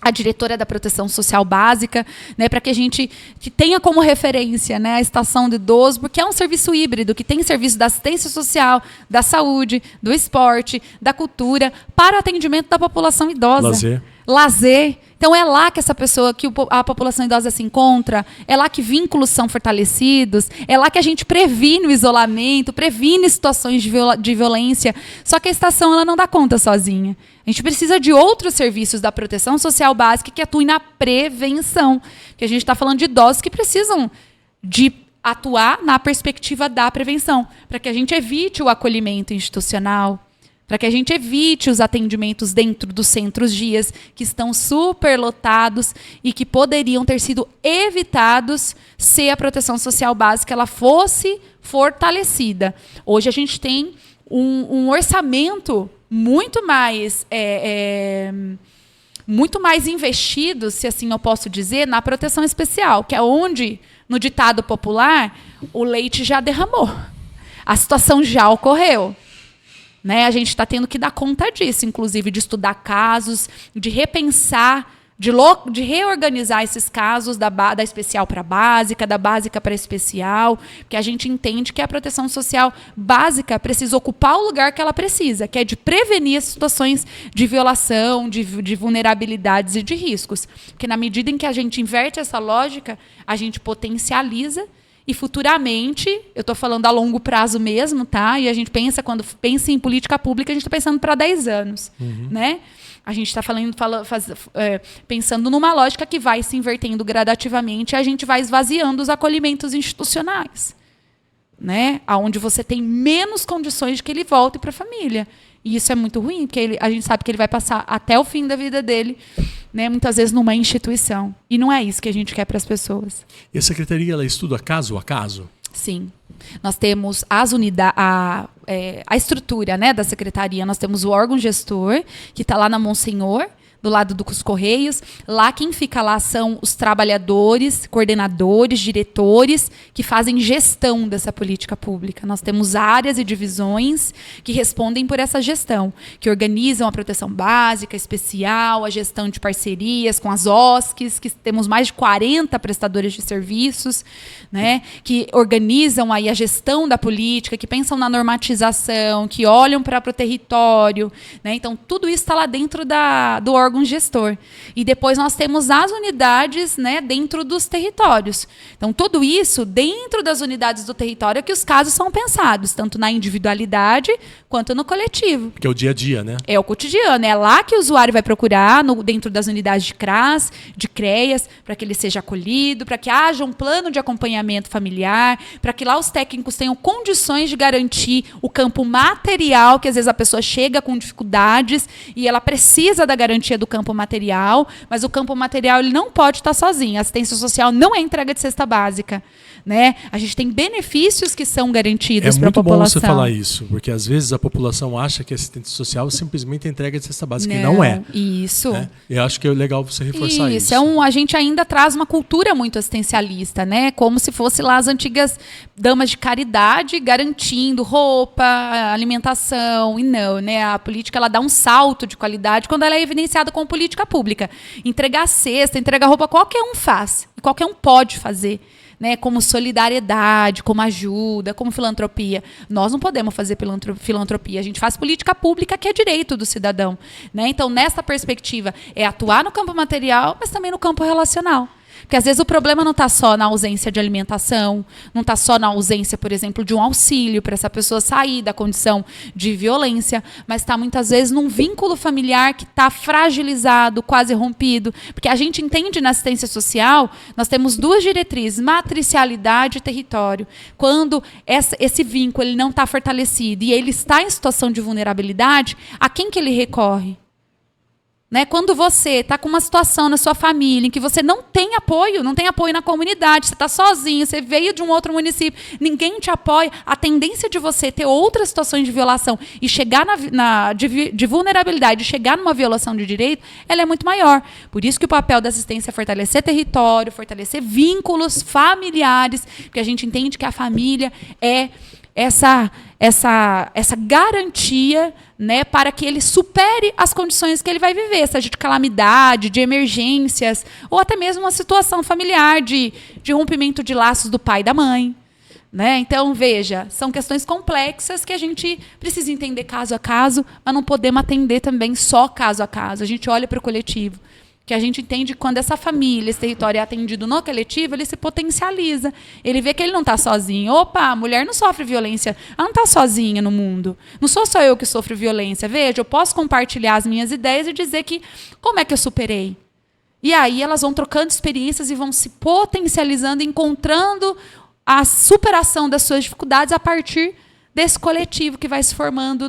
a diretora da Proteção Social Básica, né, para que a gente tenha como referência, né, a Estação do Idoso, porque é um serviço híbrido, que tem serviço da assistência social, da saúde, do esporte, da cultura, para atendimento da população idosa. Lazer. Então, é lá que essa pessoa, que a população idosa se encontra, é lá que vínculos são fortalecidos, é lá que a gente previne o isolamento, previne situações de violência. Só que a estação ela não dá conta sozinha. A gente precisa de outros serviços da proteção social básica que atuem na prevenção. Porque a gente está falando de idosos que precisam de atuar na perspectiva da prevenção, para que a gente evite o acolhimento institucional, para que a gente evite os atendimentos dentro dos centros-dias, que estão superlotados e que poderiam ter sido evitados se a proteção social básica ela fosse fortalecida. Hoje a gente tem um orçamento muito mais investido, se assim eu posso dizer, na proteção especial, que é onde, no ditado popular, o leite já derramou. A situação já ocorreu. Né? A gente está tendo que dar conta disso, inclusive de estudar casos, de repensar, de reorganizar esses casos da especial para a básica, da básica para a especial, porque a gente entende que a proteção social básica precisa ocupar o lugar que ela precisa, que é de prevenir as situações de violação, de vulnerabilidades e de riscos. Porque na medida em que a gente inverte essa lógica, a gente potencializa. E futuramente, eu estou falando a longo prazo mesmo, tá? E a gente pensa, quando pensa em política pública, a gente está pensando para 10 anos. Né? A gente está pensando numa lógica que vai se invertendo gradativamente e a gente vai esvaziando os acolhimentos institucionais. Né? Onde você tem menos condições de que ele volte para a família. E isso é muito ruim, porque a gente sabe que ele vai passar até o fim da vida dele, né, muitas vezes numa instituição. E não é isso que a gente quer para as pessoas. E a secretaria ela estuda caso a caso? Sim. Nós temos as unidades, a estrutura, né, da secretaria. Nós temos o órgão gestor, que está lá na Monsenhor, do lado dos Correios. Lá, quem fica lá são os trabalhadores, coordenadores, diretores, que fazem gestão dessa política pública. Nós temos áreas e divisões que respondem por essa gestão, que organizam a proteção básica, especial, a gestão de parcerias com as OSCs, que temos mais de 40 prestadores de serviços, né, que organizam aí a gestão da política, que pensam na normatização, que olham para o território, né? Então, tudo isso está lá dentro do órgão gestor. E depois nós temos as unidades, né, dentro dos territórios. Então, tudo isso dentro das unidades do território é que os casos são pensados, tanto na individualidade quanto no coletivo. Que é o dia a dia, né? É o cotidiano. É lá que o usuário vai procurar, dentro das unidades de CRAS, de CREAS, para que ele seja acolhido, para que haja um plano de acompanhamento familiar, para que lá os técnicos tenham condições de garantir o campo material, que às vezes a pessoa chega com dificuldades e ela precisa da garantia do campo material, mas o campo material ele não pode estar sozinho. A assistência social não é entrega de cesta básica, né? A gente tem benefícios que são garantidos para a população. É muito bom você falar isso, porque às vezes a população acha que a assistência social simplesmente entrega de cesta básica, e não é. Isso. Né? Eu acho que é legal você reforçar isso. Então, a gente ainda traz uma cultura muito assistencialista, né? Como se fosse lá as antigas damas de caridade garantindo roupa, alimentação, e não, né? A política ela dá um salto de qualidade quando ela é evidenciada como política pública. Entregar cesta, entregar roupa, qualquer um faz, e qualquer um pode fazer. Né, como solidariedade, como ajuda, como filantropia. Nós não podemos fazer filantropia. A gente faz política pública que é direito do cidadão. Né? Então, nessa perspectiva, é atuar no campo material, mas também no campo relacional. Porque, às vezes, o problema não está só na ausência de alimentação, não está só na ausência, por exemplo, de um auxílio para essa pessoa sair da condição de violência, mas está, muitas vezes, num vínculo familiar que está fragilizado, quase rompido. Porque a gente entende na assistência social, nós temos duas diretrizes, matricialidade e território. Quando esse vínculo ele não está fortalecido e ele está em situação de vulnerabilidade, a quem que ele recorre? Né? Quando você está com uma situação na sua família em que você não tem apoio na comunidade, você está sozinho, você veio de um outro município, ninguém te apoia, a tendência de você ter outras situações de violação e chegar de vulnerabilidade, chegar numa violação de direito, ela é muito maior. Por isso que o papel da assistência é fortalecer território, fortalecer vínculos familiares, porque a gente entende que a família é essa garantia, né, para que ele supere as condições que ele vai viver, seja de calamidade, de emergências, ou até mesmo uma situação familiar de rompimento de laços do pai e da mãe. Né? Então, veja, são questões complexas que a gente precisa entender caso a caso, mas não podemos atender também só caso a caso. A gente olha para o coletivo. Que a gente entende que quando essa família, esse território é atendido no coletivo, ele se potencializa. Ele vê que ele não está sozinho. Opa, a mulher não sofre violência. Ela não está sozinha no mundo. Não sou só eu que sofro violência. Veja, eu posso compartilhar as minhas ideias e dizer que como é que eu superei. E aí elas vão trocando experiências e vão se potencializando, encontrando a superação das suas dificuldades a partir desse coletivo que vai se formando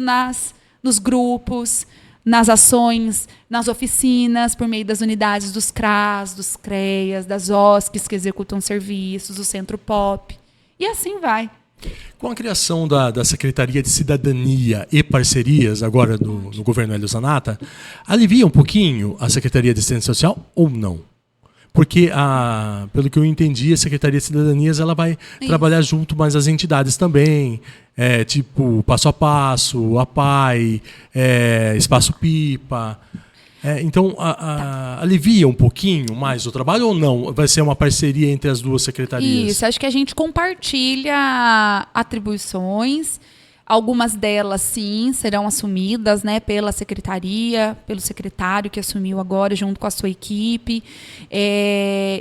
nos grupos, nas ações, nas oficinas, por meio das unidades dos CRAS, dos CREAS, das OSCs que executam serviços, do Centro Pop. E assim vai. Com a criação da Secretaria de Cidadania e Parcerias, agora no governo Hélio Zanata, alivia um pouquinho a Secretaria de Assistência Social ou não? Porque, pelo que eu entendi, a Secretaria de Cidadanias ela vai trabalhar junto, mas as entidades também, tipo Passo a Passo, a PAI, Espaço Pipa. Então, alivia um pouquinho mais o trabalho ou não? Vai ser uma parceria entre as duas secretarias? Isso, acho que a gente compartilha atribuições. Algumas delas, sim, serão assumidas, né, pela secretaria, pelo secretário que assumiu agora, junto com a sua equipe.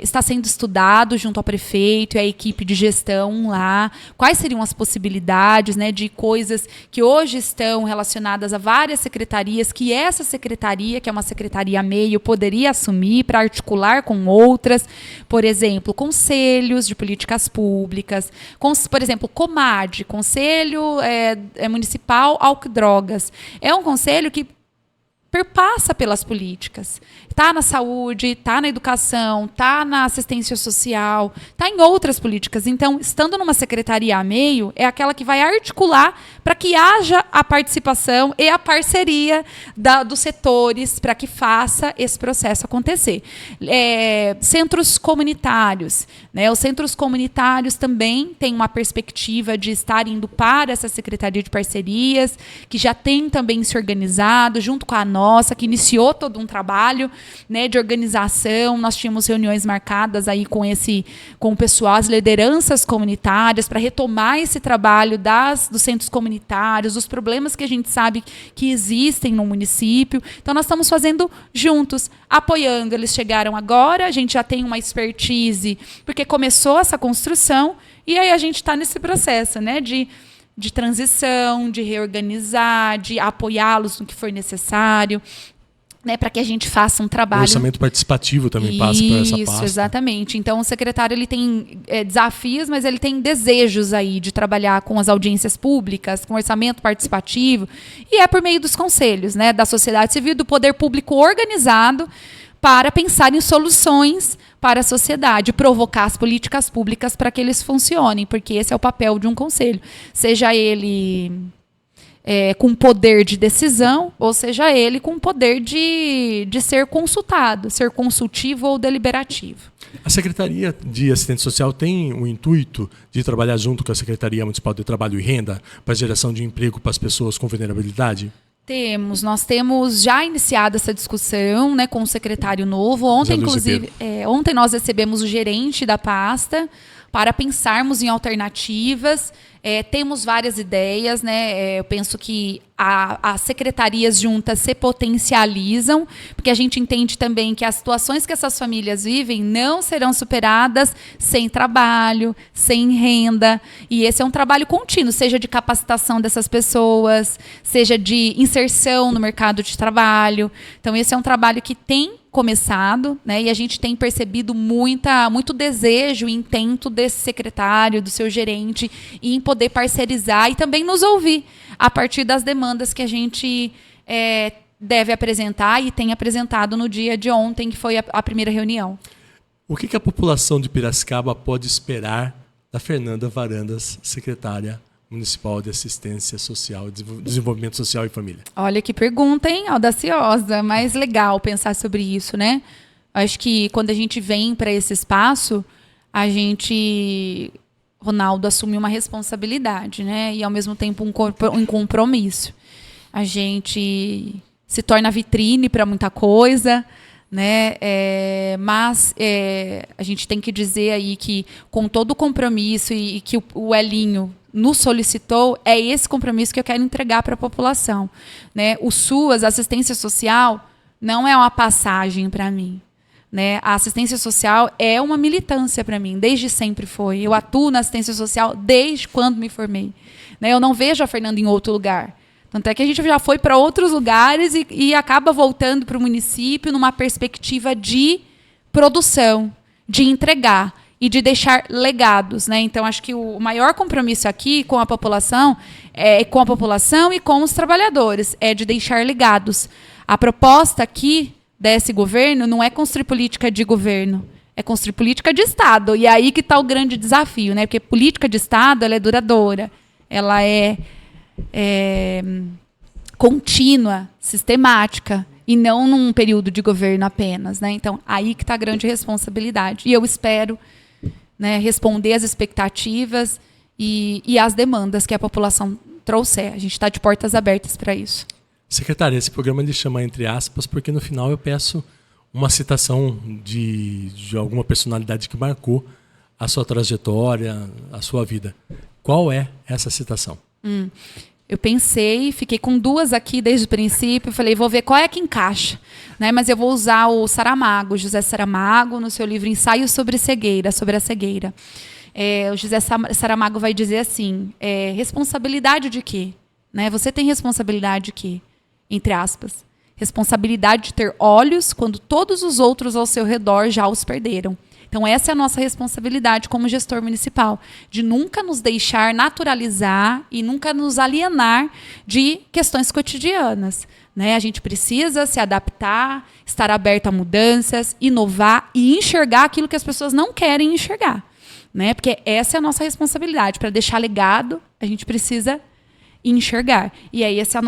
Está sendo estudado junto ao prefeito e à equipe de gestão lá quais seriam as possibilidades, né, de coisas que hoje estão relacionadas a várias secretarias, que essa secretaria, que é uma secretaria meio, poderia assumir para articular com outras. Por exemplo, conselhos de políticas públicas, por exemplo, COMAD, Conselho Municipal Álcool e Drogas. É um conselho que perpassa pelas políticas. Está na saúde, está na educação, está na assistência social, está em outras políticas. Então, estando numa secretaria a meio, é aquela que vai articular para que haja a participação e a parceria dos setores para que faça esse processo acontecer. Centros comunitários. Né? Os centros comunitários também têm uma perspectiva de estar indo para essa secretaria de parcerias, que já tem também se organizado, junto com a nossa, que iniciou todo um trabalho, né, de organização. Nós tínhamos reuniões marcadas aí com o pessoal, as lideranças comunitárias, para retomar esse trabalho dos centros comunitários, dos problemas que a gente sabe que existem no município. Então, nós estamos fazendo juntos, apoiando. Eles chegaram agora, a gente já tem uma expertise, porque começou essa construção, e aí a gente está nesse processo, né, de transição, de reorganizar, de apoiá-los no que for necessário, né, para que a gente faça um trabalho. O orçamento participativo também passa por essa pasta. Isso, exatamente. Então, o secretário ele tem desafios, mas ele tem desejos aí de trabalhar com as audiências públicas, com orçamento participativo, e é por meio dos conselhos, né, da sociedade civil, do poder público organizado, para pensar em soluções para a sociedade, provocar as políticas públicas para que eles funcionem, porque esse é o papel de um conselho. Seja ele com poder de decisão, ou seja ele com poder de ser consultado, ser consultivo ou deliberativo. A Secretaria de Assistência Social tem o intuito de trabalhar junto com a Secretaria Municipal de Trabalho e Renda para a geração de emprego para as pessoas com vulnerabilidade? Nós temos já iniciado essa discussão, né, com o secretário novo. Ontem, inclusive, ontem nós recebemos o gerente da pasta para pensarmos em alternativas. Temos várias ideias, né? Eu penso que as secretarias juntas se potencializam, porque a gente entende também que as situações que essas famílias vivem não serão superadas sem trabalho, sem renda. E esse é um trabalho contínuo, seja de capacitação dessas pessoas, seja de inserção no mercado de trabalho. Então, esse é um trabalho que tem começado, né, e a gente tem percebido muito desejo e intento desse secretário, do seu gerente, em poder parcerizar e também nos ouvir a partir das demandas que a gente deve apresentar e tem apresentado no dia de ontem, que foi a primeira reunião. O que a população de Piracicaba pode esperar da Fernanda Varandas, secretária municipal de Assistência Social, Desenvolvimento Social e Família? Olha que pergunta, hein? Audaciosa, mas legal pensar sobre isso, né? Acho que quando a gente vem para esse espaço, a gente, Ronaldo, assume uma responsabilidade, né? E ao mesmo tempo um compromisso. A gente se torna vitrine para muita coisa, né? Mas a gente tem que dizer aí que com todo o compromisso e que o Elinho nos solicitou, é esse compromisso que eu quero entregar para a população, né? O SUAS, a assistência social, não é uma passagem para mim, né? A assistência social é uma militância para mim, desde sempre foi. Eu atuo na assistência social desde quando me formei, né? Eu não vejo a Fernanda em outro lugar. Tanto é que a gente já foi para outros lugares e acaba voltando para o município numa perspectiva de produção, de entregar e de deixar legados, né? Então, acho que o maior compromisso aqui com a população e com os trabalhadores é de deixar legados. A proposta aqui desse governo não é construir política de governo, é construir política de Estado. E é aí que está o grande desafio, né? Porque política de Estado ela é duradoura, ela é contínua, sistemática, e não num período de governo apenas, né? Então, aí que está a grande responsabilidade. E eu espero, né, responder às expectativas e às demandas que a população trouxer. A gente está de portas abertas para isso. Secretária, esse programa ele chama entre aspas, porque no final eu peço uma citação de alguma personalidade que marcou a sua trajetória, a sua vida. Qual é essa citação? Eu pensei, fiquei com duas aqui desde o princípio, falei, vou ver qual é que encaixa, né? Mas eu vou usar o Saramago, José Saramago, no seu livro Ensaio sobre Cegueira, sobre a cegueira. O José Saramago vai dizer assim, responsabilidade de quê? Né? Você tem responsabilidade de quê? Entre aspas. Responsabilidade de ter olhos quando todos os outros ao seu redor já os perderam. Então, essa é a nossa responsabilidade como gestor municipal, de nunca nos deixar naturalizar e nunca nos alienar de questões cotidianas. Né? A gente precisa se adaptar, estar aberto a mudanças, inovar e enxergar aquilo que as pessoas não querem enxergar. Né? Porque essa é a nossa responsabilidade. Para deixar legado, a gente precisa enxergar. E aí essa é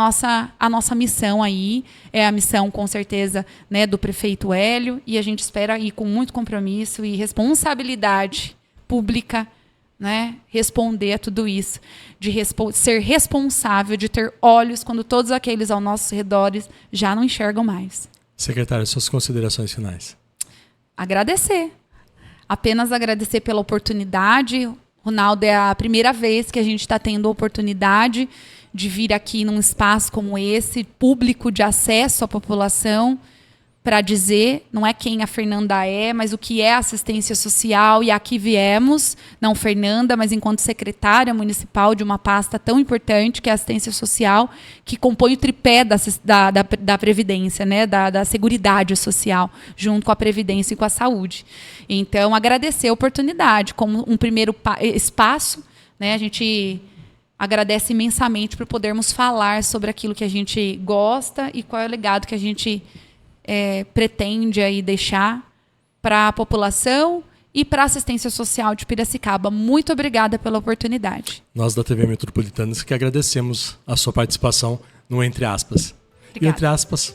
a nossa missão aí, é a missão com certeza, né, do prefeito Hélio, e a gente espera aí com muito compromisso e responsabilidade pública, né, responder a tudo isso, de ser responsável, de ter olhos quando todos aqueles ao nossos redores já não enxergam mais. Secretária, suas considerações finais. Agradecer. Apenas agradecer pela oportunidade. Ronaldo, é a primeira vez que a gente está tendo a oportunidade de vir aqui num espaço como esse, público de acesso à população, para dizer, não é quem a Fernanda é, mas o que é assistência social. E aqui viemos, não Fernanda, mas enquanto secretária municipal de uma pasta tão importante, que é a assistência social, que compõe o tripé da Previdência, né, da Seguridade Social, junto com a Previdência e com a Saúde. Então, agradecer a oportunidade como um primeiro espaço, né, a gente agradece imensamente por podermos falar sobre aquilo que a gente gosta e qual é o legado que a gente pretende aí deixar para a população e para a assistência social de Piracicaba. Muito obrigada pela oportunidade. Nós da TV Metropolitana que agradecemos a sua participação no Entre Aspas. Obrigada. E Entre Aspas,